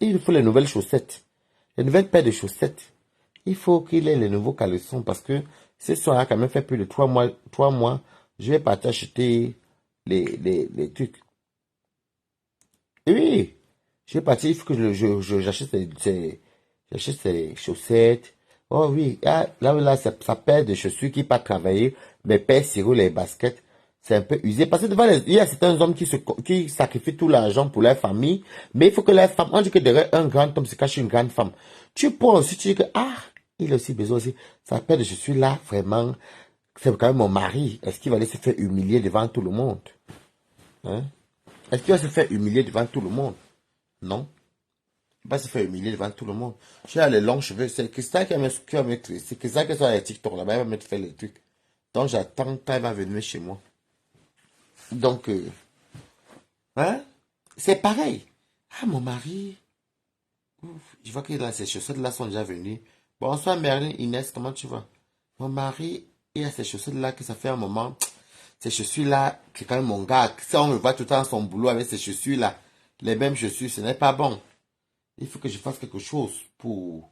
Il faut les nouvelles chaussettes. Les nouvelles paires de chaussettes. Il faut qu'il ait les nouveaux caleçons parce que ce soir, quand même fait plus de 3 mois, je vais partir acheter les trucs. Et oui, je vais partir, il faut que j'achète ces chaussettes. Oh oui, ah, là, sa paire de chaussures qui part travailler, mes paires sur les baskets, c'est un peu usé. Parce que il y a certains hommes qui sacrifient tout l'argent pour leur famille, mais il faut que leur femme, on dit que derrière un grand homme se cache une grande femme. Tu prends aussi, tu dis que, ah, il a aussi besoin aussi, sa paire de chaussures là, vraiment, c'est quand même mon mari. Est-ce qu'il va aller se faire humilier devant tout le monde? Hein? Est-ce qu'il va se faire humilier devant tout le monde? Non. Il va se faire humilier devant tout le monde. Tu as les longs cheveux. C'est Christa qui va me tresser. C'est Christa qui est sur les TikTok là-bas. Elle va me faire les trucs. Donc j'attends quand elle va venir chez moi. Donc, hein? C'est pareil. Ah, mon mari. Ouf, je vois que là, ces chaussettes là sont déjà venues. Bonsoir Merlin, Inès, comment tu vas? Mon mari, il a ces chaussettes là que ça fait un moment. Ces chaussures là, c'est quand même mon gars. Si on me voit tout le temps à son boulot avec ces chaussures là, les mêmes chaussures, ce n'est pas bon. Il faut que je fasse quelque chose pour...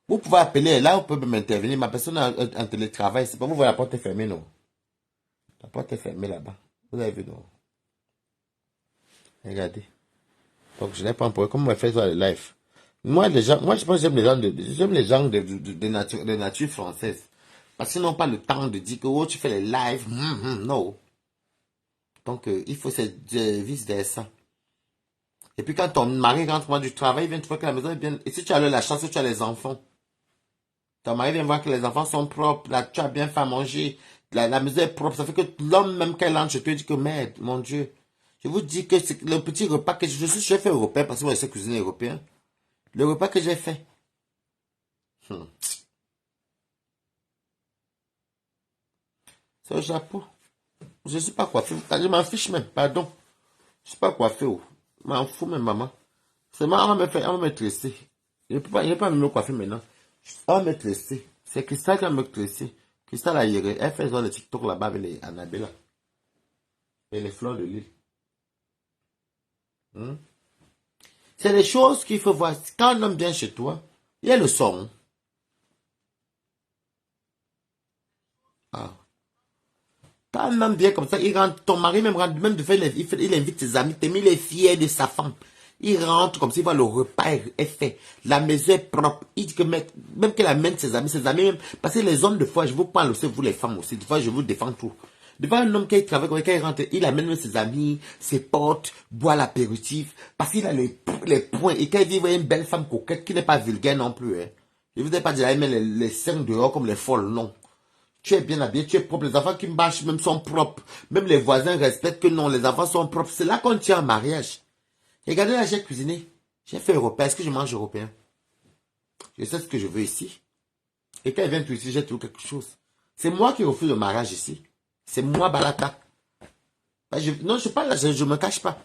Vous pouvez appeler, là, vous pouvez m'intervenir. Ma personne en télétravail, c'est pas vous voyez la porte est fermée, non? La porte est fermée là-bas. Vous avez vu, non? Regardez. Donc, je n'ai pas un problème. Comment on va faire ça, le live? Moi, je pense que j'aime les gens de nature française. Parce qu'ils n'ont pas le temps de dire que, oh, tu fais les lives. Non. Donc, il faut se vice-versa. Et puis, quand ton mari rentre moi du travail, il vient te voir que la maison est bien. Et si tu as la chance que tu as les enfants, ton mari vient voir que les enfants sont propres, là, tu as bien fait à manger, la maison est propre. Ça fait que l'homme, même quand il entre, je te dis que merde, mon Dieu. Je vous dis que c'est le petit repas que j'ai fait européen, parce que moi, je sais cuisiner européen. Le repas que j'ai fait. C'est au Japon. Je ne sais pas quoi faire. Je m'en fiche même, pardon. Je ne sais pas quoi faire. Je m'en fous même, maman. C'est moi, on va me tresser. Je ne peux pas me coiffer maintenant. On va me tresser. C'est Christelle qui va me tresser. Christelle a hier, elle fait dans le TikTok là-bas avec les Annabella. Et les fleurs de l'île. Hmm? C'est des choses qu'il faut voir. Quand un homme vient chez toi, il y a le son. Ah. Quand un homme vient comme ça, il rentre, ton mari même rentre, même de faire, il invite ses amis, il est fier de sa femme. Il rentre comme s'il voit le repas est fait. La maison est propre. Il dit que même qu'elle amène ses amis même. Parce que les hommes, de fois, je vous parle aussi, vous les femmes aussi, des fois, je vous défends tout. Devant un homme qui travaille, quand il rentre, il amène même ses amis, ses potes, boit l'apéritif, parce qu'il a les points. Et quand il dit, voyez une belle femme coquette, qui n'est pas vulgaire non plus, hein. Je ne vous ai pas dit, elle met les seins dehors comme les folles, non. Tu es bien habillé, tu es propre. Les enfants qui marchent même sont propres. Même les voisins respectent que non, les enfants sont propres. C'est là qu'on tient un mariage. Regardez là, j'ai cuisiné. J'ai fait européen. Est-ce que je mange européen? Je sais ce que je veux ici. Et quand ils viennent tout ici, j'ai trouvé quelque chose. C'est moi qui refuse le mariage ici. C'est moi, Balata. Non, je suis pas là, je ne me cache pas.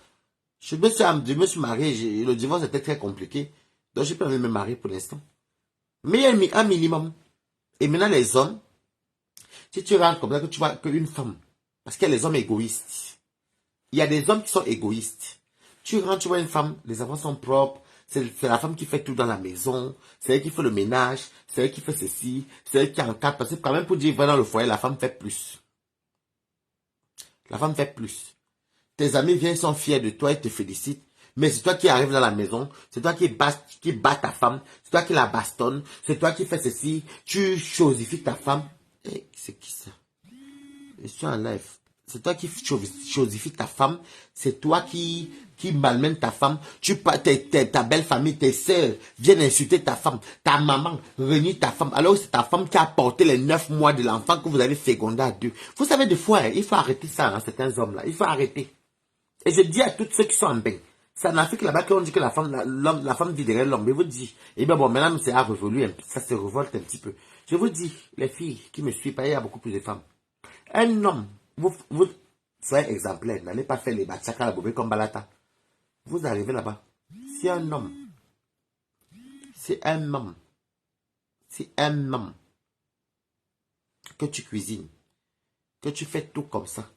Je me suis marié, le divorce était très compliqué. Donc, j'ai pas envie de me marier pour l'instant. Mais il y a un minimum. Et maintenant, les hommes, si tu rentres comme ça, que tu vois qu'une femme, parce qu'il y a les hommes égoïstes. Il y a des hommes qui sont égoïstes. Tu rentres, tu vois une femme, les enfants sont propres, c'est la femme qui fait tout dans la maison, c'est elle qui fait le ménage, c'est elle qui fait ceci, c'est elle qui encadre, parce que quand même pour dire vrai dans le foyer, la femme fait plus. La femme fait plus. Tes amis viennent, sont fiers de toi et te félicitent. Mais c'est toi qui arrives dans la maison, c'est toi qui bats ta femme, c'est toi qui la bastonne, c'est toi qui fais ceci, tu chosifies ta femme. Eh, c'est qui ça? Je suis en live. C'est toi qui chosifies ta femme, c'est toi qui malmène ta femme. Ta belle famille, tes sœurs viennent insulter ta femme, ta maman renie ta femme. Alors c'est ta femme qui a porté les 9 mois de l'enfant que vous avez fécondé à deux. Vous savez, des fois, il faut arrêter ça, hein, certains hommes-là. Il faut arrêter. Et je dis à tous ceux qui sont en bain, c'est en Afrique là-bas qu'on dit que la femme vit derrière l'homme. Mais vous dit, eh bien bon, maintenant c'est à révolu, ça se révolte un petit peu. Je vous dis, les filles qui me suivent, il y a beaucoup plus de femmes. Un homme, vous soyez exemplaire, n'allez pas faire les bachaka la bobé comme Balata. Vous arrivez là-bas. Si un homme, si un homme, si un homme, que tu cuisines, que tu fais tout comme ça,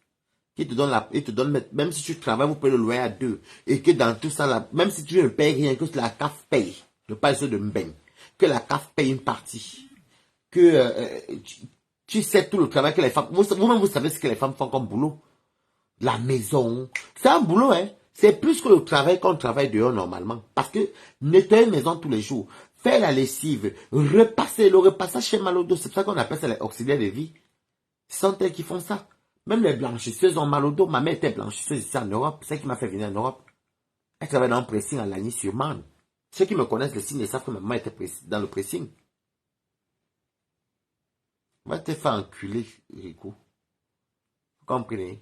qui te donne il te donne, même si tu travailles, vous payez le loyer à deux. Et que dans tout ça, là, même si tu ne payes rien, que la CAF paye. Je parle de Mbeng. Que la CAF paye une partie. Que tu sais tout le travail que les femmes... Vous-même, vous savez ce que les femmes font comme boulot. La maison. C'est un boulot, hein. C'est plus que le travail qu'on travaille dehors normalement. Parce que nettoyer une maison tous les jours, faire la lessive, repasser, le repassage chez mal au dos, c'est pour ça qu'on appelle ça les auxiliaires de vie. Ce sont elles qui font ça. Même les blanchisseuses ont mal au dos. Ma mère était blanchisseuse ici en Europe. C'est elle qui m'a fait venir en Europe. Elle travaillait dans le pressing à Lagny-sur-Marne. Ceux qui me connaissent le signe, ils savent que ma maman était dans le pressing. Va te faire enculer, Rico. Vous comprenez?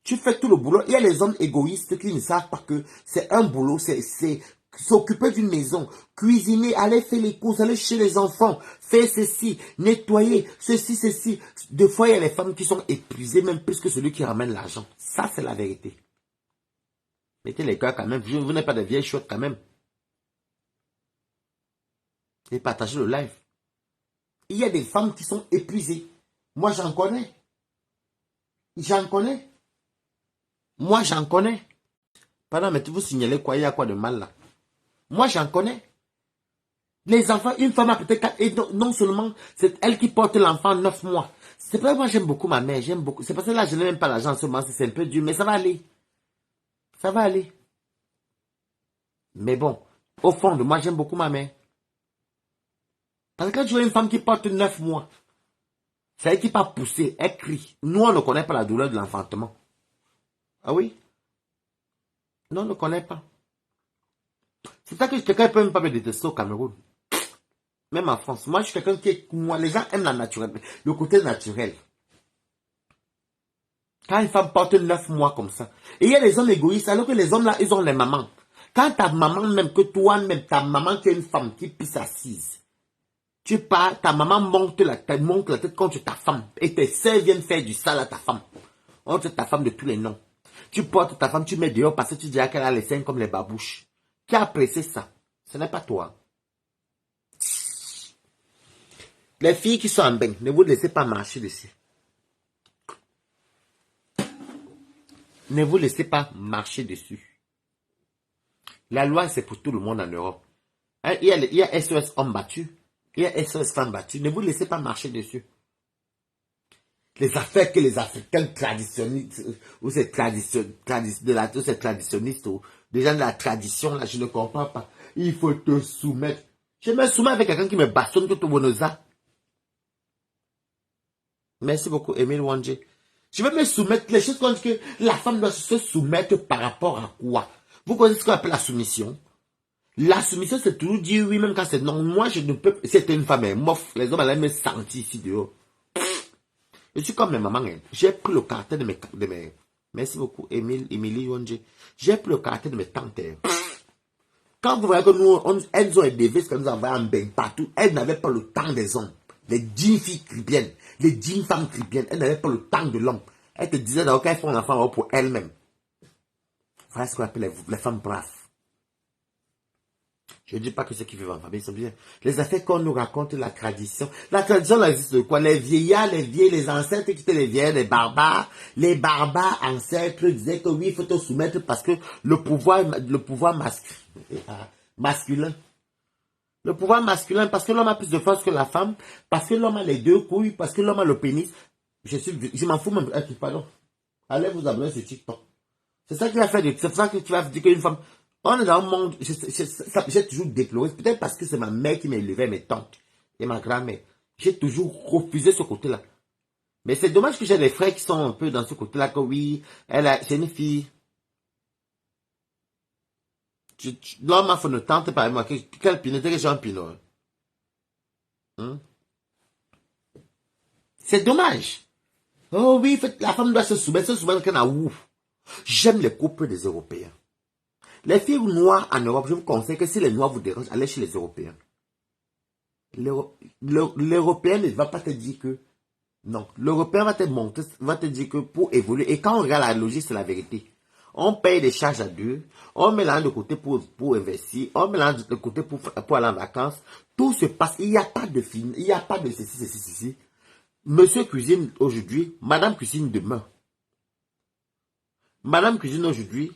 Tu fais tout le boulot. Il y a les hommes égoïstes qui ne savent pas que c'est un boulot, c'est s'occuper d'une maison, cuisiner, aller faire les courses, aller chez les enfants, faire ceci, nettoyer, ceci. Des fois, il y a les femmes qui sont épuisées, même plus que celui qui ramène l'argent. Ça, c'est la vérité. Mettez les gars quand même. Vous n'êtes pas des vieilles chouettes quand même. Et partagez le live. Il y a des femmes qui sont épuisées. Moi, j'en connais. J'en connais. Moi, j'en connais. Pardon, mais vous signalez quoi? Il y a quoi de mal là? Moi, j'en connais. Les enfants, une femme a peut-être 4... Et non seulement, c'est elle qui porte l'enfant 9 mois. C'est pas moi, j'aime beaucoup ma mère. J'aime beaucoup. C'est parce que là, je n'ai même pas l'argent en ce moment. C'est un peu dur, mais ça va aller. Ça va aller. Mais bon, au fond de moi, j'aime beaucoup ma mère. Parce que quand tu vois une femme qui porte 9 mois, c'est elle qui part pousser, elle crie. Nous, on ne connaît pas la douleur de l'enfantement. Ah oui? Non, on ne connaît pas. C'est ça que quelqu'un ne peut même pas me détester au Cameroun. Même en France. Moi, je suis quelqu'un qui... Moi, les gens aiment le côté naturel. Quand une femme porte 9 mois comme ça. Et il y a les hommes égoïstes, alors que les hommes là, ils ont les mamans. Quand ta maman, même que toi-même, ta maman qui est une femme qui pisse assise, tu pars, ta maman monte la tête contre ta femme. Et tes sœurs viennent faire du sale à ta femme. On dit ta femme de tous les noms. Tu portes ta femme, tu mets dehors parce que tu diras qu'elle a les seins comme les babouches. Qui a apprécié ça? Ce n'est pas toi. Les filles qui sont en bain, ne vous laissez pas marcher dessus. Ne vous laissez pas marcher dessus. La loi, c'est pour tout le monde en Europe. Hein, il y a SOS hommes battus. Il y a SOS femmes battues. Ne vous laissez pas marcher dessus. Les affaires que les Africains traditionnistes, ou ces traditionnistes, ou des gens de la tradition, là, je ne comprends pas. Il faut te soumettre. Je me soumets avec quelqu'un qui me bastonne tout au bonoza. Merci beaucoup, Emile Wandje. Je vais me soumettre. Les choses qu'on dit que la femme doit se soumettre par rapport à quoi? Vous connaissez ce qu'on appelle la soumission? La soumission, c'est toujours dire oui, même quand c'est non. Moi, je ne peux pas. C'était une femme, mof. Les hommes allaient me sentir ici dehors. Je suis comme mes mamans. Hein. J'ai pris le caractère de mes... Merci beaucoup, Émilie Wandje. J'ai pris le caractère de mes tantes. Hein. Quand vous voyez que nous, elles ont élevé ce que nous avons en bain partout, elles n'avaient pas le temps des hommes. Les 10 filles cribiennes, les 10 femmes cribiennes, elles n'avaient pas le temps de l'homme. Elles te disaient d'abord qu'elles font un enfant pour elles-mêmes. Voilà ce qu'on appelle les femmes braves. Je ne dis pas que ceux qui vivent en famille sont bien. Les affaires qu'on nous raconte, la tradition. La tradition, elle existe de quoi? Les vieillards, les vieilles, les ancêtres qui étaient les vieillards, les barbares ancêtres disaient que oui, il faut te soumettre parce que le pouvoir masculin. Le pouvoir masculin, parce que l'homme a plus de force que la femme, parce que l'homme a les deux couilles, parce que l'homme a le pénis. Je m'en fous même. Pardon. Allez vous abonner sur TikTok. C'est ça qui va faire. C'est ça que tu vas dire qu'une femme. On est dans un monde. J'ai toujours déploré. Peut-être parce que c'est ma mère qui m'a élevé, mes tantes et ma grand-mère. J'ai toujours refusé ce côté-là. Mais c'est dommage que j'ai des frères qui sont un peu dans ce côté-là. Que oui, c'est une fille. L'homme a fait une tante par moi. Quel pinot? Que j'ai un pinot. C'est dommage. Oh oui, la femme doit se soumettre qu'elle a ouf. J'aime les couples des Européens. Les filles noires en Europe, je vous conseille que si les noirs vous dérangent, allez chez les Européens. L'Européen ne va pas te dire que... Non, l'Européen va te montrer, va te dire que pour évoluer, et quand on regarde la logique, c'est la vérité. On paye des charges à deux, on met l'un de côté pour investir, on met l'un de côté pour aller en vacances. Tout se passe, il n'y a pas de film, il n'y a pas de ceci. Monsieur cuisine aujourd'hui, madame cuisine demain. Madame cuisine aujourd'hui.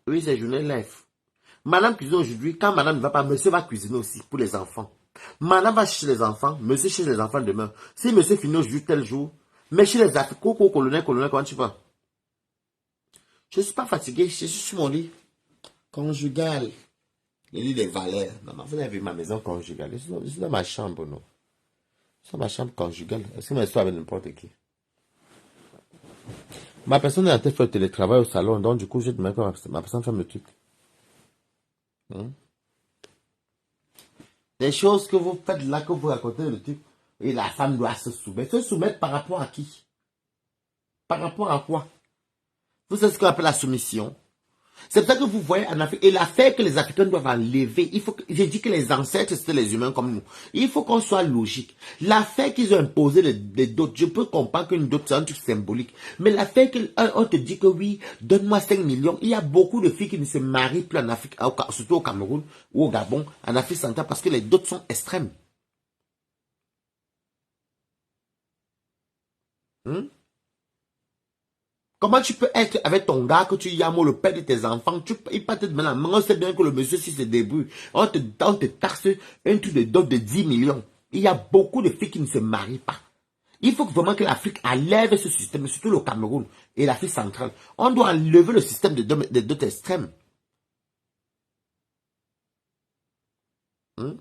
Oui, c'est journée live. Madame cuisine aujourd'hui. Quand madame ne va pas, monsieur va cuisiner aussi pour les enfants. Madame va chez les enfants. Monsieur chez les enfants demain. Si monsieur finit aujourd'hui tel jour, mais chez les Africains, colonel, comment tu vas? Je ne suis pas fatigué. Je suis sur mon lit conjugal. Le lit des valeurs. Maman, vous avez vu ma maison conjugale. Je suis dans ma chambre, non? Je suis dans ma chambre conjugale. Est-ce que moi je suis avec n'importe qui? Ma personne est en train de faire le télétravail au salon, donc du coup, je demande que ma personne fait le truc. Hein? Les choses que vous faites là, que vous racontez le truc, et la femme doit se soumettre. Se soumettre par rapport à qui? Par rapport à quoi? Vous savez ce qu'on appelle la soumission? C'est pour ça que vous voyez en Afrique, et l'affaire que les Africains doivent enlever, il faut que, j'ai dit que les ancêtres c'était les humains comme nous. Il faut qu'on soit logique. L'affaire qu'ils ont imposé les dots, je peux comprendre qu'une dot c'est un truc symbolique. Mais l'affaire qu'on te dit que oui, donne-moi 5 millions, il y a beaucoup de filles qui ne se marient plus en Afrique, surtout au Cameroun ou au Gabon, en Afrique centrale, parce que les dots sont extrêmes. Hein? Comment tu peux être avec ton gars que tu yames le père de tes enfants, il peut te demander, mais on sait bien que le monsieur si se débrouille, on te taxe un truc de dot de 10 millions. Il y a beaucoup de filles qui ne se marient pas. Il faut vraiment que l'Afrique enlève ce système, surtout le Cameroun et l'Afrique centrale. On doit enlever le système de dot extrême. Hein?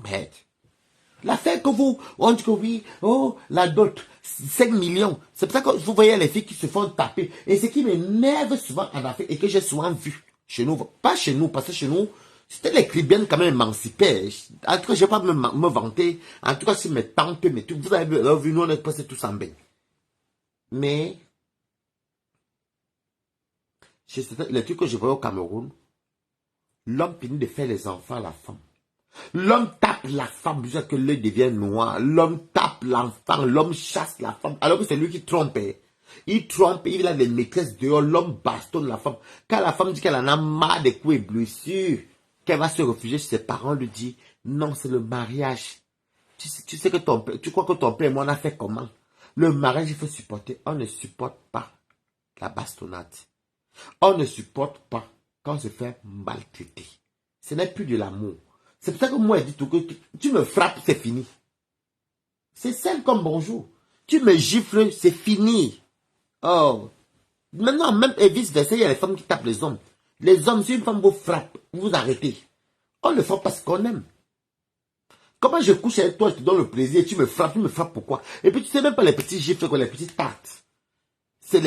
Mais l'affaire que vous, on dit que oui, oh, la dot, 5 millions. C'est pour ça que vous voyez les filles qui se font taper. Et ce qui m'énerve souvent en Afrique et que j'ai souvent vu chez nous, pas chez nous, parce que chez nous, c'était les Caribéennes quand même émancipées. En tout cas, je ne vais pas me vanter. En tout cas, si mes tantes, mes trucs, vous avez vu, nous, on est passés tous en bain. Mais, les trucs que je vois au Cameroun, l'homme finit de faire les enfants à la femme. L'homme tape la femme jusqu'à ce que l'œil devienne noir. L'homme tape l'enfant, l'homme chasse la femme. Alors que c'est lui qui trompe. Il trompe, il a des maîtresses dehors, l'homme bastonne la femme. Quand la femme dit qu'elle en a marre des coups et blessures, qu'elle va se réfugier chez ses parents, lui dit, non, c'est le mariage. Tu sais que ton père, tu crois que ton père et moi on a fait comment? Le mariage, il faut supporter. On ne supporte pas la bastonnade. On ne supporte pas quand on se fait maltraiter. Ce n'est plus de l'amour. C'est pour ça que moi, je dis tout que tu me frappes, c'est fini. C'est simple comme bonjour. Tu me gifles, c'est fini. Oh. Maintenant, même et vice-versa, il y a les femmes qui tapent les hommes. Les hommes, si une femme vous frappe, vous arrêtez. On ne le fait parce qu'on aime. Comment je couche avec toi, je te donne le plaisir, tu me frappes pourquoi? Et puis tu sais même pas les petits gifles, les petites tartes. C'est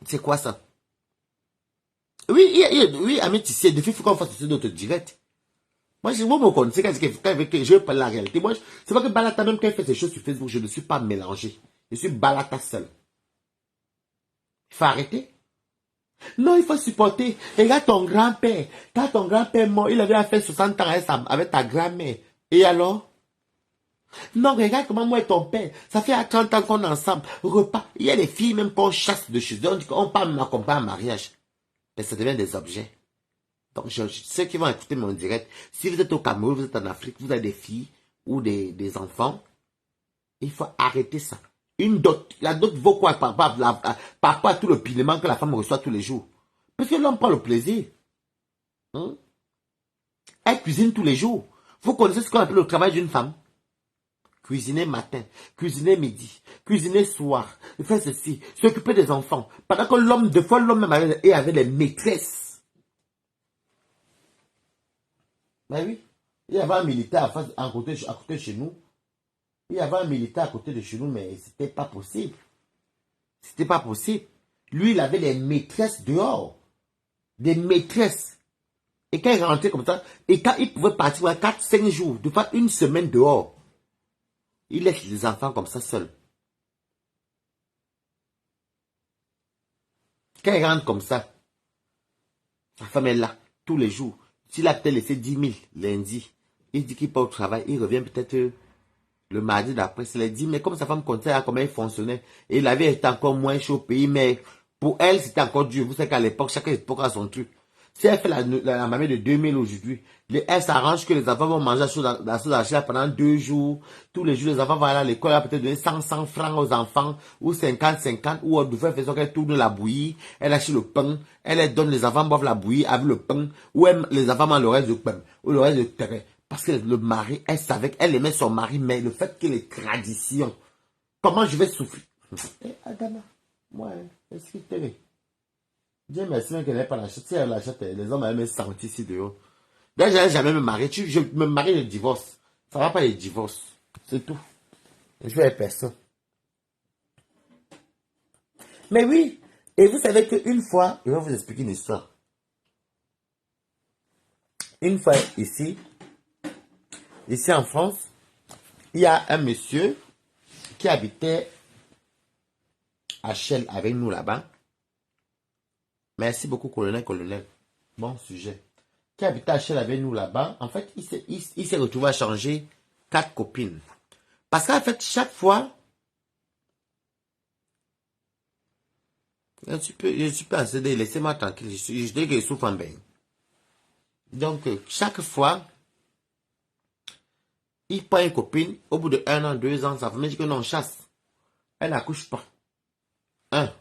c'est quoi ça? Oui, oui, Ami, tu sais, depuis, il faut qu'on fasse d'autres directs. Moi, vous me connaissez quand je veux parler la réalité. Moi, c'est pas que Balata, même quand il fait ces choses sur Facebook, je ne suis pas mélangé. Je suis Balata seul. Il faut arrêter. Non, il faut supporter. Regarde ton grand-père. Quand ton grand-père mort, il avait fait 60 ans avec ta grand-mère. Et alors? Non, regarde comment moi et ton père, ça fait à 30 ans qu'on est ensemble. Repas. Il y a des filles même qu'on chasse de chez eux. On dit qu'on parle m'accompagner en mariage. Mais ça devient des objets. Donc, ceux qui vont écouter mon direct, si vous êtes au Cameroun, vous êtes en Afrique, vous avez des filles ou des enfants, il faut arrêter ça. Une dot, la dot vaut quoi par rapport à tout le pilement que la femme reçoit tous les jours? Parce que l'homme prend le plaisir. Hein? Elle cuisine tous les jours. Vous connaissez ce qu'on appelle le travail d'une femme? Cuisiner matin, cuisiner midi, cuisiner soir, faire ceci, s'occuper des enfants. Pendant que l'homme, des fois, l'homme même avait des maîtresses. Ben oui, il y avait un militaire à côté de chez nous. Il y avait un militaire à côté de chez nous, mais c'était pas possible. C'était pas possible. Lui, il avait des maîtresses dehors. Des maîtresses. Et quand il rentrait comme ça, et quand il pouvait partir 4-5 jours, de faire une semaine dehors, il laisse les enfants comme ça seuls. Quand il rentre comme ça, sa femme est là, tous les jours. S'il a peut-être laissé 10 000 lundi, il dit qu'il part au travail, il revient peut-être le mardi d'après. C'est les 10 000, mais comme sa femme comptait à comment il fonctionnait, et la vie était encore moins chaude au pays, mais pour elle, c'était encore dur. Vous savez qu'à l'époque, chaque époque a son truc. Si elle fait la mamie de 2000 aujourd'hui, elle s'arrange que les enfants vont manger dans ce d'achat pendant 2 jours. Tous les jours, les enfants vont aller à l'école, elle va peut-être donner 100 francs aux enfants, ou 50 ou de faire façon qu'elle tourne la bouillie, elle achète le pain, elle leur donne, les enfants boivent la bouillie avec le pain, ou les enfants mangent le reste de pain, ou le reste de terrain. Parce que le mari, elle savait qu'elle aimait son mari, mais le fait que les traditions, comment je vais souffrir? Adama, moi, est-ce que tu Dieu merci même qu'elle n'ait pas l'achète. Si elle l'achète, les hommes allaient me sentir ici dehors. D'ailleurs, j'allais jamais me marier. Je me marie, je divorce. Ça va pas, le divorce. C'est tout. Je vais personne. Mais oui. Et vous savez qu'une fois, je vais vous expliquer une histoire. Une fois ici en France, il y a un monsieur qui habitait à Chelles avec nous là-bas. Merci beaucoup, colonel. Bon sujet. Qui habitait à Chelles avec nous là-bas. En fait, il s'est retrouvé à changer 4 copines. Parce qu'en fait, chaque fois, je suis pas assez, laissez-moi tranquille. Je dis que je souffre en bain. Donc, chaque fois, il prend une copine, au bout de 1 an, 2 ans, sa femme dit que non, chasse. Elle n'accouche pas. 1,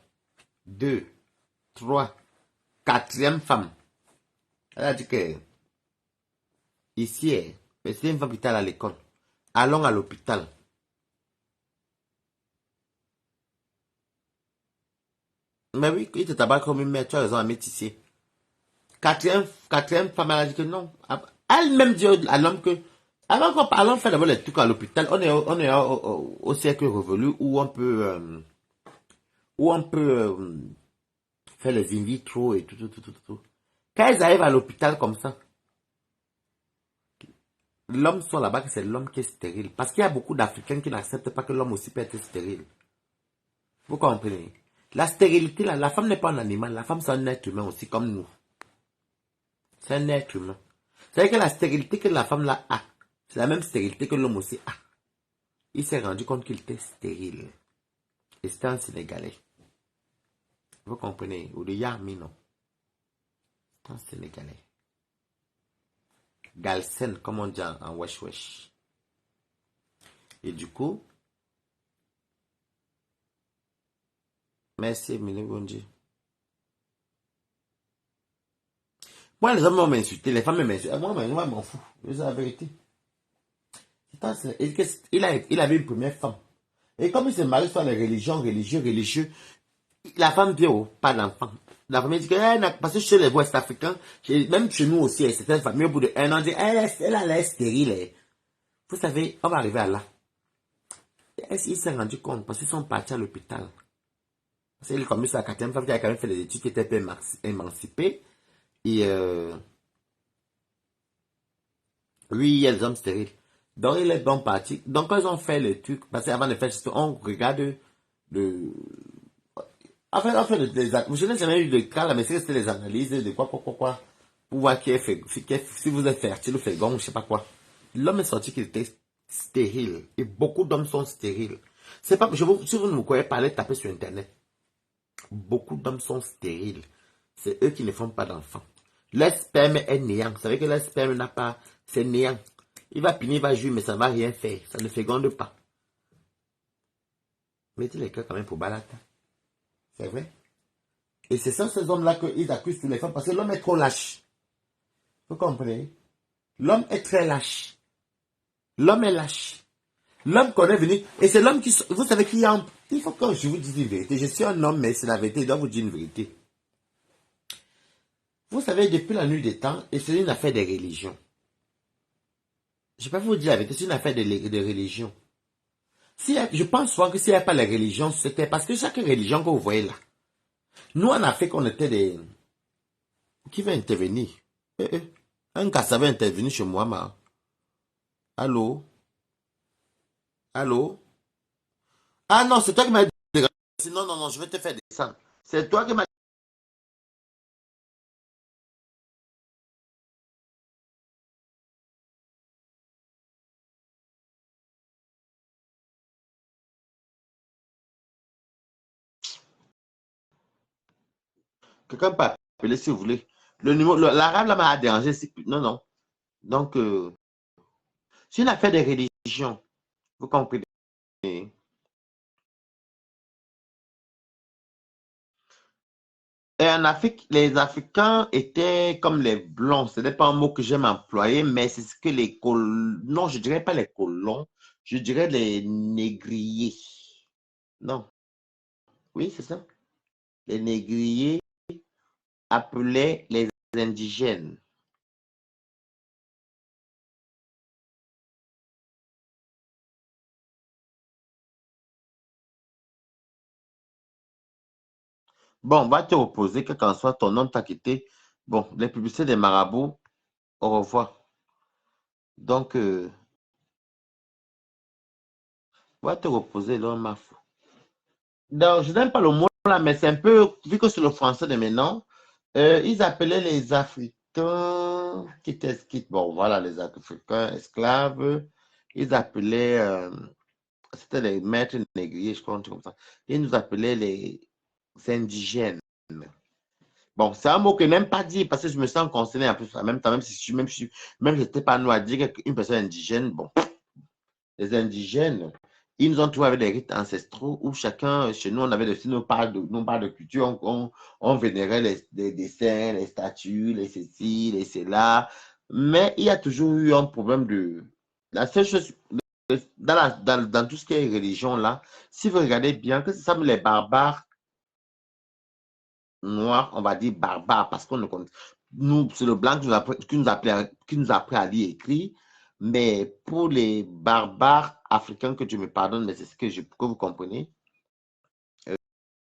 2, 3, quatrième femme. Elle a dit que, ici, mais c'est une femme qui est à l'école. Allons à l'hôpital. Mais oui, il te tabac comme une mère, tu as raison à mettre ici. Quatrième femme, elle a dit que non. Elle-même dit à l'homme que, allons faire d'abord les trucs à l'hôpital. On est au cercle révolu où on peut faire les in vitro et tout. Quand ils arrivent à l'hôpital comme ça, l'homme soit là-bas, que c'est l'homme qui est stérile. Parce qu'il y a beaucoup d'Africains qui n'acceptent pas que l'homme aussi peut être stérile. Vous comprenez? La stérilité, là, la femme n'est pas un animal. La femme, c'est un être humain aussi, comme nous. C'est un être humain. C'est-à-dire que la stérilité que la femme là a, c'est la même stérilité que l'homme aussi a. Il s'est rendu compte qu'il était stérile. Et c'était un Sénégalais. Vous comprenez? Ou de Yarmi, non. C'est un Sénégalais. Galsen, comme on dit en wesh wesh. Et du coup, merci, Mille Bondi. Moi, les hommes vont m'insulter, les femmes m'insultent. Moi, je m'en fous. C'est la vérité. Il avait une première femme. Et comme il se marie sur les religions, religieux, la femme vient pas d'enfant. La famille dit que, parce que chez les Ouest africains, même chez nous aussi, certaines familles, au bout d'1 an, disent, elle a l'air stérile. Vous savez, on va arriver à là. Il s'est rendu compte parce qu'ils sont partis à l'hôpital. Parce qu'il est comme la quatrième femme qui a quand même fait des études qui étaient un peu émancipées. Et lui, il y a des hommes stériles. Donc, il est bon parti. Donc, quand ils ont fait le truc, parce qu'avant de faire, on regarde de. En fait, je n'ai jamais eu de cas là, mais c'était les analyses de quoi, pour voir si vous êtes fertile ou fécond, je sais pas quoi. L'homme est sorti qu'il était stérile. Et beaucoup d'hommes sont stériles. C'est pas, si vous ne me croyez pas, allez taper sur Internet. Beaucoup d'hommes sont stériles. C'est eux qui ne font pas d'enfants. Leur sperme est néant. Vous savez que leur sperme n'a pas, c'est néant. Il va punir, il va jouer, mais ça ne va rien faire. Ça ne féconde pas. Mettez les cœurs quand même pour Balata. C'est vrai. Et c'est ça, ces hommes-là, qu'ils accusent toutes les femmes parce que l'homme est trop lâche. Vous comprenez? L'homme est très lâche. L'homme est lâche. L'homme qu'on est venu, et c'est l'homme qui, vous savez qu'il y a, il faut que je vous dise une vérité. Je suis un homme, mais c'est la vérité, je dois vous dire une vérité. Vous savez, depuis la nuit des temps, et c'est une affaire des religions. Je ne vais pas vous dire la vérité, c'est une affaire de religion. Je pense souvent que s'il n'y a pas la religion, c'était parce que chaque religion que vous voyez là, nous en Afrique, on était des... Qui va intervenir? Un Kassa va intervenir chez moi, ma. Allô? Allô? Ah non, c'est toi qui m'as dit... Non, non, non, je vais te faire descendre. C'est toi qui m'as... Quelqu'un peut appeler si vous voulez. l'arabe là m'a dérangé. Non, non. Donc, c'est une affaire de religion. Vous comprenez? Et en Afrique, les Africains étaient comme les blancs. Ce n'est pas un mot que j'aime employer, mais c'est ce que les colons... Non, je dirais pas les colons. Je dirais les négriers. Non, oui, c'est ça. Les négriers appelaient les indigènes. Bon, on va te reposer, quel qu'en soit ton nom t'a quitté. Bon, les publicités des marabouts, au revoir. Donc, on va te reposer, là, ma foi. Donc, je n'aime pas le mot là, mais c'est un peu, vu que c'est le français de maintenant, ils appelaient les Africains bon, voilà, les Africains esclaves, ils appelaient, c'était les maîtres négriers, je crois, un truc comme ça. Ils nous appelaient les indigènes. Bon, c'est un mot que je n'aime pas dire parce que je me sens concerné en plus, en même temps, même si même si je n'étais pas noir, dire qu'une personne indigène, bon, les indigènes, ils nous ont trouvés avec des rites ancestraux où chacun, chez nous, on avait aussi nos parts de culture, on vénérait les saints, les statues, les ceci, les cela, mais il y a toujours eu un problème de... La seule chose, dans tout ce qui est religion là, si vous regardez bien, que ce sont les barbares noirs, on va dire barbares, parce qu'on ne connaît. Nous, c'est le blanc qui nous a appris à lire et écrire. Mais pour les barbares africains, que tu me pardonnes, mais c'est ce que vous comprenez,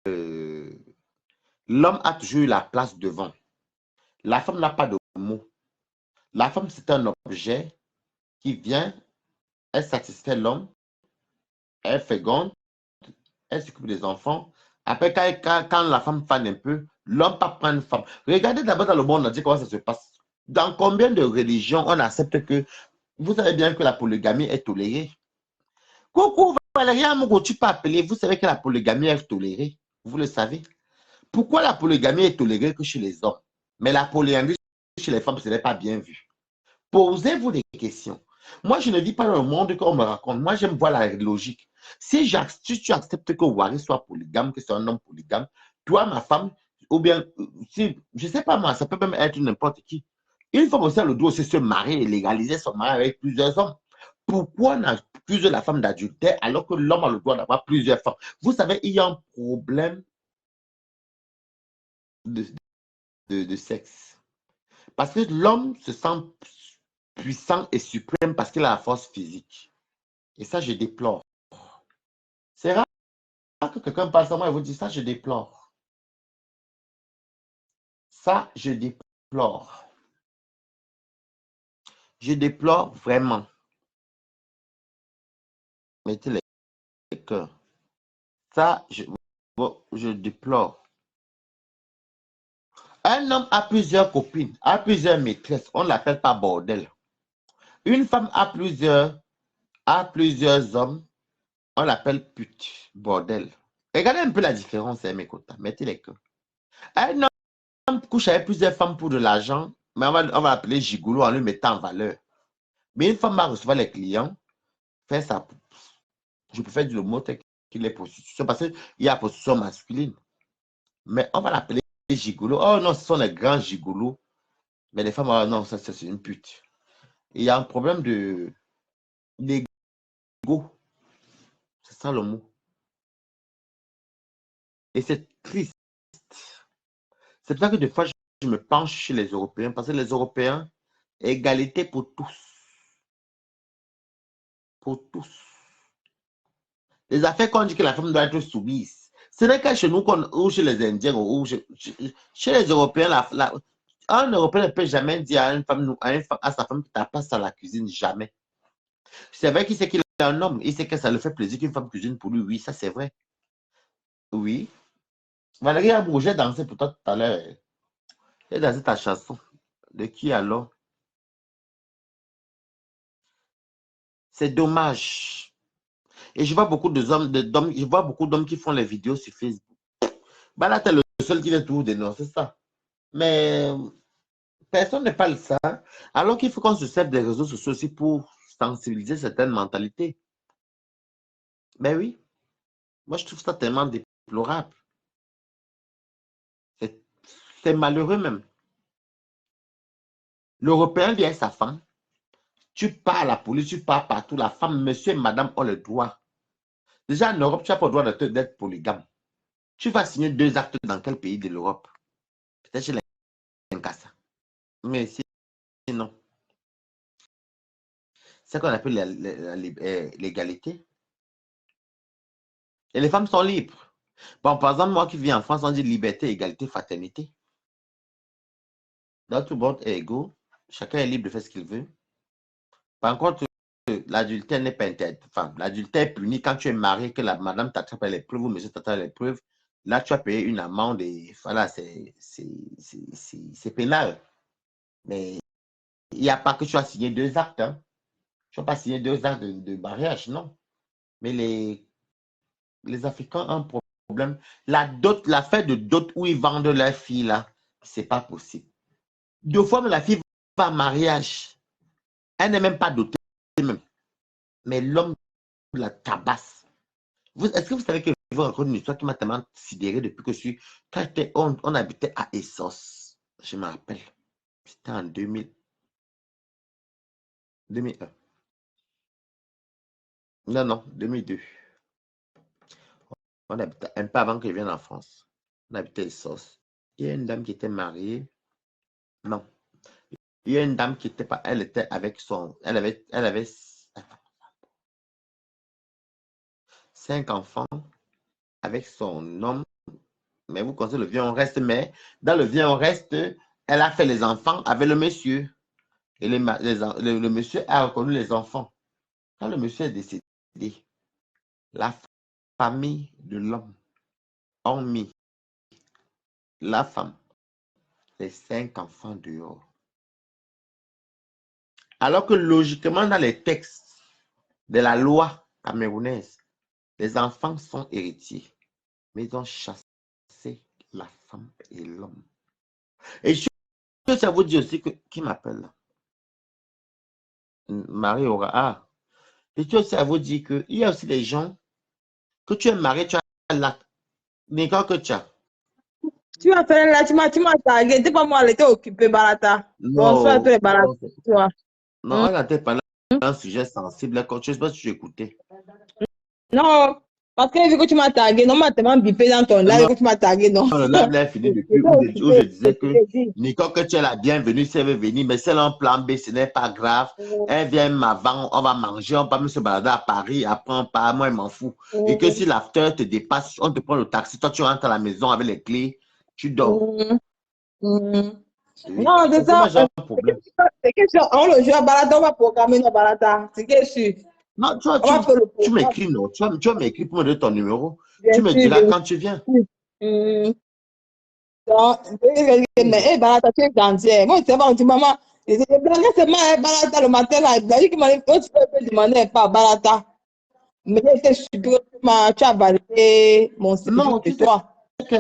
euh, l'homme a toujours eu la place devant. La femme n'a pas de mot. La femme, c'est un objet qui vient, elle satisfait l'homme, elle féconde, elle s'occupe des enfants. Après, quand la femme fane un peu, l'homme pas prendre une femme. Regardez d'abord dans le monde entier comment ça se passe. Dans combien de religions on accepte que vous savez bien que la polygamie est tolérée? Coucou Valérie Amogo, tu peux appeler, vous savez que la polygamie est tolérée. Vous le savez. Pourquoi la polygamie est tolérée que chez les hommes, mais la polygamie chez les femmes, ce n'est pas bien vu? Posez-vous des questions. Moi, je ne vis pas dans le monde qu'on me raconte. Moi, j'aime voir la logique. Si tu acceptes que Wari soit polygame, que c'est un homme polygame, toi, ma femme, ou bien, si, je ne sais pas moi, ça peut même être n'importe qui. Une femme aussi a le droit de se marier et légaliser son mariage avec plusieurs hommes. Pourquoi on accuse la femme d'adultère alors que l'homme a le droit d'avoir plusieurs femmes? Vous savez, il y a un problème de, de sexe. Parce que l'homme se sent puissant et suprême parce qu'il a la force physique. Et ça, je déplore. C'est rare que quelqu'un passe à moi et vous dit ça, je déplore. Ça, je déplore. Je déplore vraiment. Mettez les cœurs. Ça, je déplore. Un homme a plusieurs copines, a plusieurs maîtresses. On ne l'appelle pas bordel. Une femme a plusieurs hommes. On l'appelle pute, bordel. Regardez un peu la différence, hein, mes quotas. Mettez les cœurs. Un homme couche avec plusieurs femmes pour de l'argent, mais on va l'appeler gigolo en lui mettant en valeur. Mais une femme va recevoir les clients, faire ça. Je préfère dire le mot qu'il est prostitution parce qu'il y a prostitution masculine. Mais on va l'appeler gigolo. Oh non, ce sont les grands gigolos. Mais les femmes, oh non, ça c'est une pute. Il y a un problème d'ego. C'est ça le mot. Et c'est triste. C'est pour ça que des fois, je me penche chez les Européens parce que les Européens, égalité pour tous. Pour tous. Les affaires qu'on dit que la femme doit être soumise. Ce n'est que chez nous ou chez les Indiens ou chez les Européens, un Européen ne peut jamais dire à une femme, à sa femme, tu passe à la cuisine, jamais. C'est vrai qu'il sait qu'il est un homme, il sait que ça le fait plaisir qu'une femme cuisine pour lui, oui, ça c'est vrai. Oui. Valérie Abrou, j'ai dansé pour toi tout à l'heure. J'ai dansé ta chanson. De qui alors? C'est dommage. Et je vois beaucoup d'hommes, je vois beaucoup d'hommes qui font les vidéos sur Facebook. Bah là, t'es le seul qui vient toujours dénoncer ça. Mais Personne ne parle de ça. Alors qu'il faut qu'on se serve des réseaux sociaux aussi pour sensibiliser certaines mentalités. Ben oui, moi je trouve ça tellement déplorable. C'est malheureux même. L'Européen vient avec sa femme. Tu pars à la police, tu pars partout. La femme, monsieur et madame ont le droit. Déjà en Europe, tu n'as pas le droit d'être polygame. Tu vas signer 2 actes dans quel pays de l'Europe? Peut-être chez les Nkassa. Mais sinon, c'est ce qu'on appelle l'égalité. Et les femmes sont libres. Bon, par exemple, moi qui vis en France, on dit liberté, égalité, fraternité. Dans tout le monde est égaux. Chacun est libre de faire ce qu'il veut. Par contre, l'adultère n'est pas interdit. Enfin, l'adultère est puni quand tu es marié, que la madame t'attrape à l'épreuve ou monsieur t'attrape à l'épreuve. Là, tu as payé une amende et voilà, c'est pénal. Mais il n'y a pas que tu as signé 2 actes. Hein. Tu n'as pas signé 2 actes de mariage, non. Mais les Africains ont un problème. L'affaire de dot où ils vendent leurs filles, là, c'est pas possible. 2 fois, mais la fille va en mariage. Elle n'est même pas dotée, même. Mais l'homme la tabasse. Est-ce que vous savez que je vais raconter une histoire qui m'a tellement sidéré depuis que je suis. Quand on habitait à Essos, je me rappelle. C'était en 2001. Non, non, 2002. On habitait un peu avant que je vienne en France. On habitait Essos. Il y a une dame qui était mariée. Non. Il y a une dame qui était pas. Elle était avec son. Elle avait 5 enfants avec son homme. Mais vous connaissez le vieux, on reste. Mais dans le vieux, on reste. Elle a fait les enfants avec le monsieur. Et le monsieur a reconnu les enfants. Quand le monsieur est décédé, la famille de l'homme a mis la femme, les 5 enfants dehors. Alors que logiquement, dans les textes de la loi camerounaise, les enfants sont héritiers. Mais ils ont chassé la femme et l'homme. Et je que ça vous dit aussi que qui m'appelle là? Marie Aura. Ah. Et tu sais, ça vous dit qu'il y a aussi des gens que tu es marié, tu as là. Mais quand que tu as. Tu m'as fait là, tu m'as tagué. T'es pas moi, elle était occupée, Barata. Bonsoir, Non, toi, Barata. Toi. non, on était parlé d'un sujet sensible. Je ne sais pas si tu écoutais. Non, parce que vu que tu m'as tagué, non, tu m'as bipé dans ton live Non, que tu m'as tagué, non. le live est fini depuis J'étais où je occupée, disais je que t'ai dit. Nicole, que tu es la bienvenue si elle veut venir, mais si elle a un plan B, ce n'est pas grave. Elle vient m'avant, on va manger, on va même se balader à Paris, après on part, moi je m'en fous. Et que si l'after te dépasse, on te prend le taxi, toi tu rentres à la maison avec les clés, tu dors. Oui. Non, c'est Parce que ça. moi j'ai un problème. C'est que on le joue à Barata, on va programmer nos Barata. C'est que sûr. Non, On va faire le tu programme. m'écris, non? Tu vas m'écrire pour me donner ton numéro. Bien Tu me sûr, diras bien quand tu viens. sûr. Donc, mais Barata, tu es gantier. Moi, je sais pas, tu maman. Je blaguais seulement à Barata le matin, là. Je blaguais que ma autre fois, je demandais pas Barata. Mais j'étais sûre que tu as validé mon séjour Non, de tu sais toi. que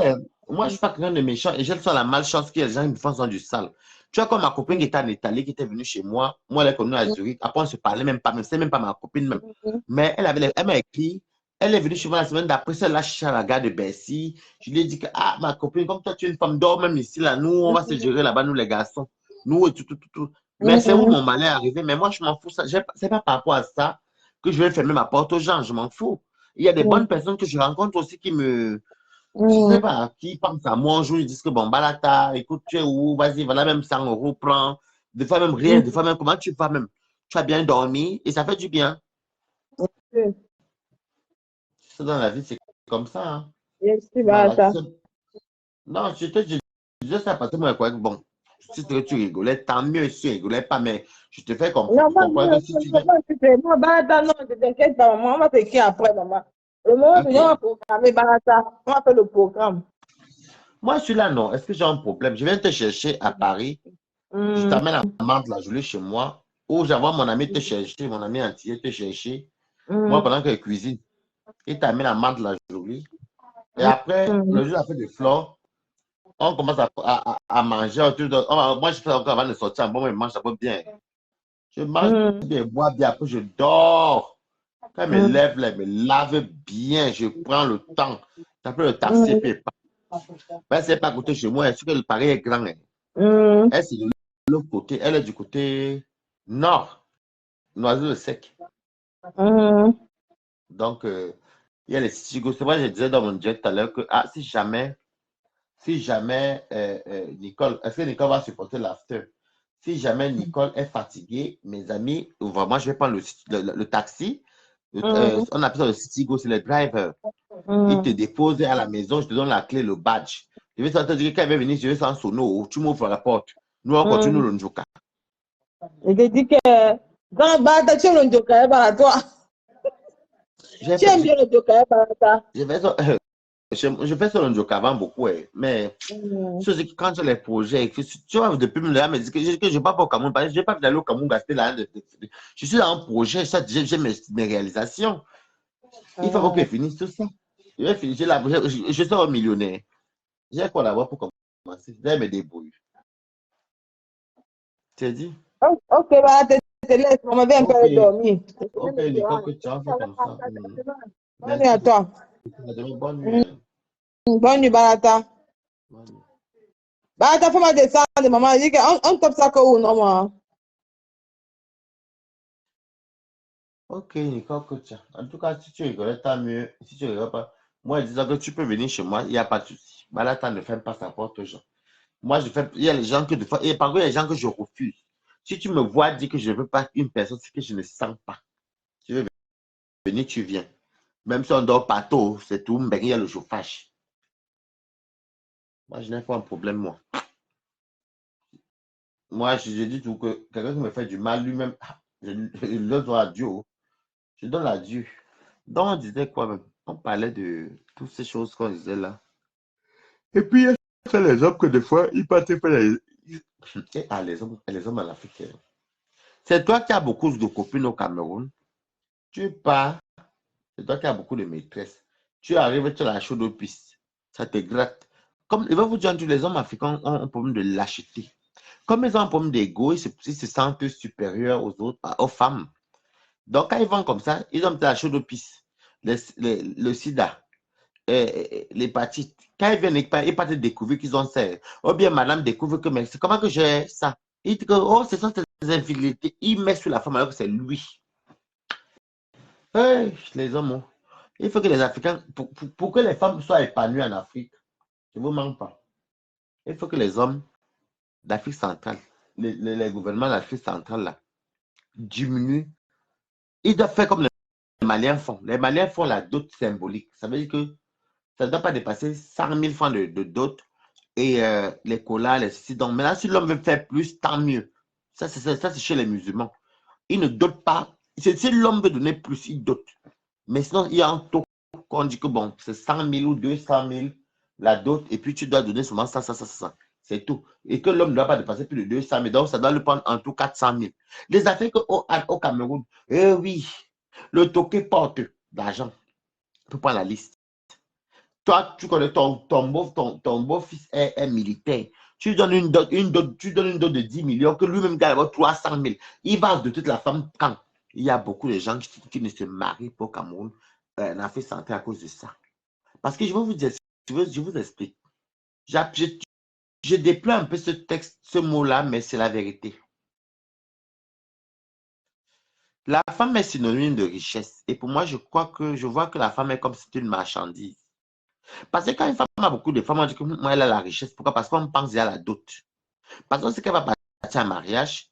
moi, je ne suis pas quelqu'un de méchant et j'ai le la malchance que les gens me font du sale. Tu vois, comme ma copine qui était en Italie, qui était venue chez moi, moi, elle est connue à Zurich. Après, on ne se parlait même pas, même, c'est même pas ma copine même. Mais elle m'a écrit, elle est venue chez moi la semaine d'après, elle l'a cherché à la gare de Bercy. Je lui ai dit que, ah, ma copine, comme toi, tu es une femme d'or, même ici, là, nous, on va se gérer là-bas, nous, les garçons. Nous, et tout, tout, tout, tout. Mais c'est où mon malheur est arrivé. Mais moi, je m'en fous. C'est pas par rapport à ça que je vais fermer ma porte aux gens. Je m'en fous. Il y a des bonnes personnes que je rencontre aussi qui me, je sais pas, qui pensent à moi un jour, ils disent que bon, Balata, écoute, tu es où? Vas-y, voilà, même 100 euros, prends. Des fois même rien, des fois même comment tu vas même. Tu as bien dormi et ça fait du bien. C'est dans la vie, c'est comme ça. Hein. Merci, Dans la, Barata. non, je disais ça parce que moi, quoi, bon, si tu rigolais, tant mieux si tu rigolais pas, mais je te fais Non, comprendre que si tu viens. moi, Barata, non, ne t'inquiète pas, maman. On va t'écrire après, maman. Le moment où on va Ok. programmer Barata, on va faire le programme. Moi, je suis là, non. Est-ce que j'ai un problème? Je viens te chercher à Paris. Je t'amène à Mantes la journée chez moi. Ou j'envoie mon ami te chercher, mon ami entier te chercher. Moi, pendant que je cuisine, il t'amène à Mantes la journée. Et après, le jour de la fête de fleurs, On commence à manger autour de... moi, je fais encore avant de sortir. Bon, moi, je mange un peu bien. Je mange bien, bois bien, après je dors. Quand je me lève, là, je me lave bien, je prends le temps. J'appelle le taxi et puis je pars. Ben, c'est pas à côté de chez moi, est-ce que le Paris est grand? Hein? Elle, c'est de l'autre côté, elle est du côté nord, Noisy-le-Sec. Donc, il y a les Citigo. C'est vrai, je disais dans mon jet tout à l'heure que si jamais Nicole, est-ce que Nicole va supporter l'after? Si jamais Nicole est fatiguée, mes amis, vraiment, je vais prendre le taxi. On appelle ça le Citigo, c'est le driver. Il te dépose à la maison, je te donne la clé, le badge. Je vais te dire que quand il va venir, je vais sans sono, tu m'ouvres la porte. Nous, on continue le njoka. Je te dis que quand Barata, tu aimes le Njoka, toi. Tu aimes bien le Njoka, Barata. Je fais ça le njoka avant beaucoup, mais c'est que quand j'ai les projets, tu vois, depuis le là, me dit que je ne vais pas au Cameroun, parce que je n'ai pas d'aller au Cameroun gaspiller là. Je suis dans un projet, j'ai mes réalisations. Il faut que je finisse tout ça. Je vais finir, je suis un millionnaire. J'ai quoi là-bas pour commencer? Je vais me débrouiller. Tu as dit? Ok, Barata, je te laisse, on m'avait un peu dormi. Ok, Nicole, que tu as fait comme ça. Bonne nuit à toi. Bonne nuit. Bonne nuit, Barata. Barata, fais-moi descendre, maman. Elle dit qu'on tape ça où, non, moi. Ok, Nicole, que tu as. En tout cas, si tu rigoles, tant mieux. Si tu rigoles pas, moi, je disais que tu peux venir chez moi, il n'y a pas de souci. Barata ne ferme pas sa porte aux gens. Moi, il y a les gens que des fois, et par contre, il y a les gens que je refuse. Si tu me vois dire que je ne veux pas une personne, c'est que je ne sens pas. Tu veux venir, tu viens. Même si on dort pas tôt, c'est tout, mais il y a le chauffage. Moi, je n'ai pas un problème, moi. Moi, je dis tout que quelqu'un qui me fait du mal lui-même, je le dois à Dieu. Je donne à Dieu. Donc, on disait quoi même? On parlait de toutes ces choses qu'on disait là. Et puis, il y a les hommes que des fois, ils partent faire les... Et les hommes en Afrique. C'est toi qui as beaucoup de copines au Cameroun. Tu pars, c'est toi qui as beaucoup de maîtresses. Tu arrives, tu as la chaude aux pistes. Ça te gratte. Comme il va vous dire, les hommes africains ont un problème de lâcheté. Comme ils ont un problème d'ego, ils se sentent supérieurs aux autres, aux femmes. Donc, quand ils vont comme ça, ils ont la chaude aux pistes. Le sida, l'hépatite. Quand ils viennent, ils partent découvrir qu'ils ont ça. Ou bien madame découvre que, mais c'est comment que j'ai ça? Il dit que, oh, ce sont tes infidélités. Il met sur la femme alors que c'est lui. Hey, les hommes, oh. Il faut que les Africains, pour que les femmes soient épanouies en Afrique, je ne vous manque pas. Il faut que les hommes d'Afrique centrale, les gouvernements d'Afrique centrale, là, diminuent. Ils doivent faire comme les Maliens font. Les Maliens font la dot symbolique. Ça veut dire que ça ne doit pas dépasser 100 000 francs de dot et les colas, les ceci. Donc maintenant, si l'homme veut faire plus, tant mieux. Ça, c'est chez les musulmans. Ils ne dotent pas. Si l'homme veut donner plus, il dote. Mais sinon, il y a un taux qu'on dit que bon, c'est 100 000 ou 200 000 la dot, et puis tu dois donner seulement ça. C'est tout. Et que l'homme ne doit pas dépasser plus de 200 000. Donc, ça doit le prendre en tout 400 000. Les Africains au Cameroun, eh oui, le toqué porte d'argent. Tu prends la liste. Toi, tu connais ton beau-fils est militaire. Tu donnes tu donnes une dot de 10 millions que lui-même gagne 300 000. Il va de toute la femme quand il y a beaucoup de gens qui ne se marient pas au Cameroun, en Afrique centrale à cause de ça. Parce que je vais vous dire, je vous explique. Je déploie un peu ce texte, ce mot-là, mais c'est la vérité. La femme est synonyme de richesse. Et pour moi, je vois que la femme est comme si c'était une marchandise. Parce que quand une femme a beaucoup de femmes, on dit que moi, elle a la richesse. Pourquoi? Parce qu'on pense à la dot. Parce qu'on sait qu'elle va partir en mariage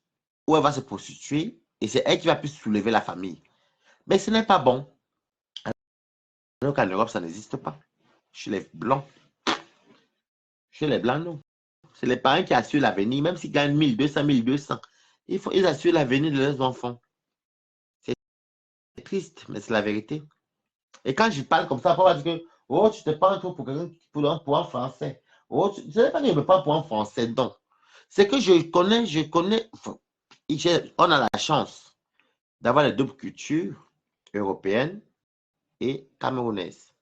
ou elle va se prostituer et c'est elle qui va plus soulever la famille. Mais ce n'est pas bon. Alors qu'en Europe, ça n'existe pas. Chez les Blancs. Chez les Blancs, non. C'est les parents qui assurent l'avenir, même s'ils gagnent 1200, 1200. Ils assurent l'avenir de leurs enfants. C'est triste, mais c'est la vérité. Et quand je parle comme ça, on va dire que oh, tu te prends trop pour quelqu'un pour un français. Oh, ce n'est pas que je me prends pour un français, donc. C'est que je connais, on a la chance d'avoir les deux cultures européennes et camerounaises.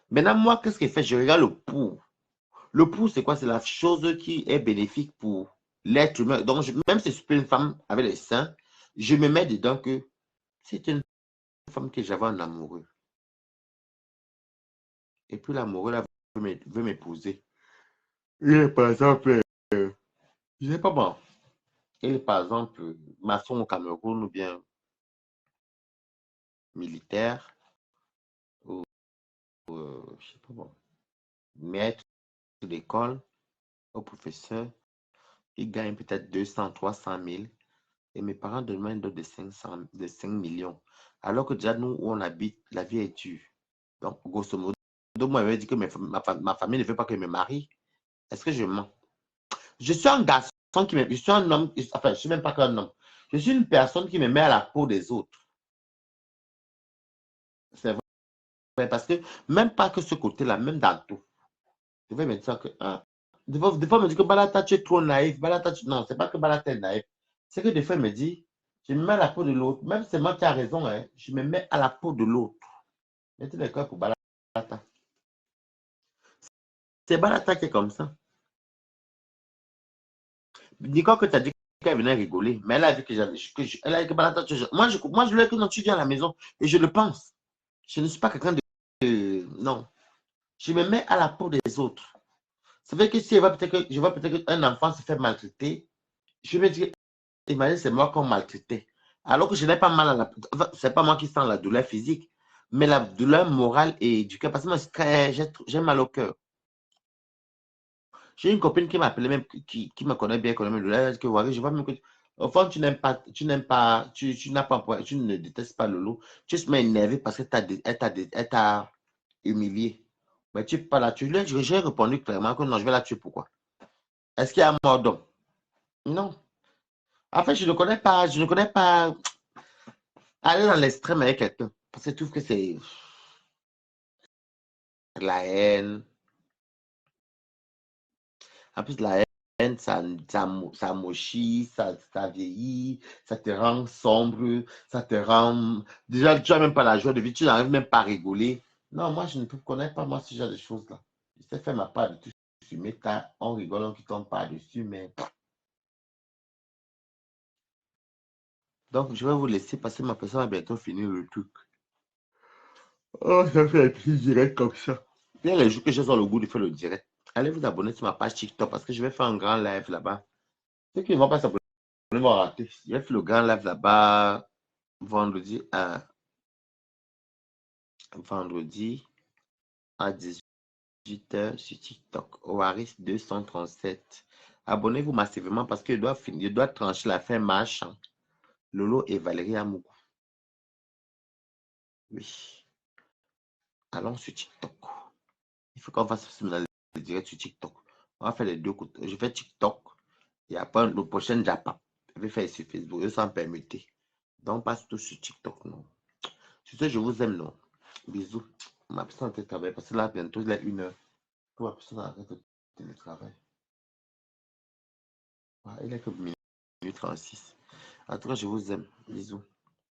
Maintenant, moi, qu'est-ce que je fais? Je regarde le pour. Le pouls, c'est quoi? C'est la chose qui est bénéfique pour l'être humain. Donc, même si je suis une femme avec les seins, je me mets dedans que c'est une femme que j'avais en amoureux. Et puis l'amoureux là veut m'épouser. Il est par exemple, je sais pas bon, il est par exemple maçon au Cameroun ou bien militaire ou je sais pas bon, maître d'école ou professeur. Il gagne peut-être 200, 300 000 et mes parents donnent une dot de 5 millions. Alors que déjà nous où on habite, la vie est dure. Donc grosso modo, moi je dit que ma famille ne veut pas que je me marie. Est-ce que je mens? Je suis un garçon je suis un homme, enfin, je ne suis même pas qu'un homme. Je suis une personne qui me met à la peau des autres. C'est vrai, parce que même pas que ce côté-là, même dans tout. Je vais me dire que, des fois, on me dit que Balata, tu es trop naïf. Balata, non, c'est pas que Balata est naïf. C'est que des fois, il me dit, je me mets à la peau de l'autre. Même si c'est moi qui a raison, hein, je me mets à la peau de l'autre. Mettez les cœurs pour Balata. C'est Balata qui est comme ça. Dis-toi que tu as dit qu'elle venait rigoler, mais elle a vu que j'avais. Elle a dit que Balata, moi, je voulais que non, tu viens à la maison et je le pense. Je ne suis pas quelqu'un de. Non. Je me mets à la peau des autres. Ça veut dire que si je vois peut-être qu'un enfant se fait maltraiter, je me dis, imagine, c'est moi qu'on maltraitait. Alors que je n'ai pas mal à la. Enfin, c'est pas moi qui sens la douleur physique, mais la douleur morale et du cœur. Parce que moi, j'ai mal au cœur. J'ai une copine qui m'appelait même, qui me connaît bien, connaît mes douleurs. Elle dit que, ouais, je vois même que. Au fond, tu n'aimes pas, tu n'as pas, tu ne détestes pas Lolo. Tu te mets énervé parce qu'elle t'a humilié. Mais tu pas la tuer. J'ai répondu clairement que non, je vais la tuer. Pourquoi? Est-ce qu'il y a un mort d'homme? Non. En fait, je ne connais pas aller dans l'extrême avec quelqu'un. Parce que je trouve que c'est la haine. En plus, la haine, ça mochit, ça vieillit, ça te rend sombre, ça te rend. Déjà, tu n'as même pas la joie de vivre, tu n'arrives même pas à rigoler. Non, moi, je ne connais pas, moi, ce genre de choses-là. Je sais faire ma part de tout sur mes tas, on rigole, on qui tombe par-dessus, mais. Donc, je vais vous laisser passer ma personne va bientôt finir le truc. Oh, ça fait un petit direct comme ça. Bien les jours que j'ai sur le goût de faire le direct, allez vous abonner sur ma page TikTok parce que je vais faire un grand live là-bas. Ceux qui ne vont pas s'abonner vont rater. Je vais faire le grand live là-bas vendredi à 18h sur TikTok. Oaris 237. Abonnez-vous massivement parce que je dois trancher la fin mars. Lolo et Valérie Amougou. Oui. Allons sur TikTok. Il faut qu'on fasse le direct sur TikTok. On va faire les deux côtés. Je fais TikTok. Et après, le prochain Japan. Je vais faire sur Facebook. Je s'en permettez. Donc, passe tout sur TikTok, non. Sur ce, je vous aime, non. Bisous. Ma personne est travail parce que là, bientôt, il est 1h. Pour ma personne arrête de télétravail. Il est que minuit 36. En tout cas, je vous aime. Bisous.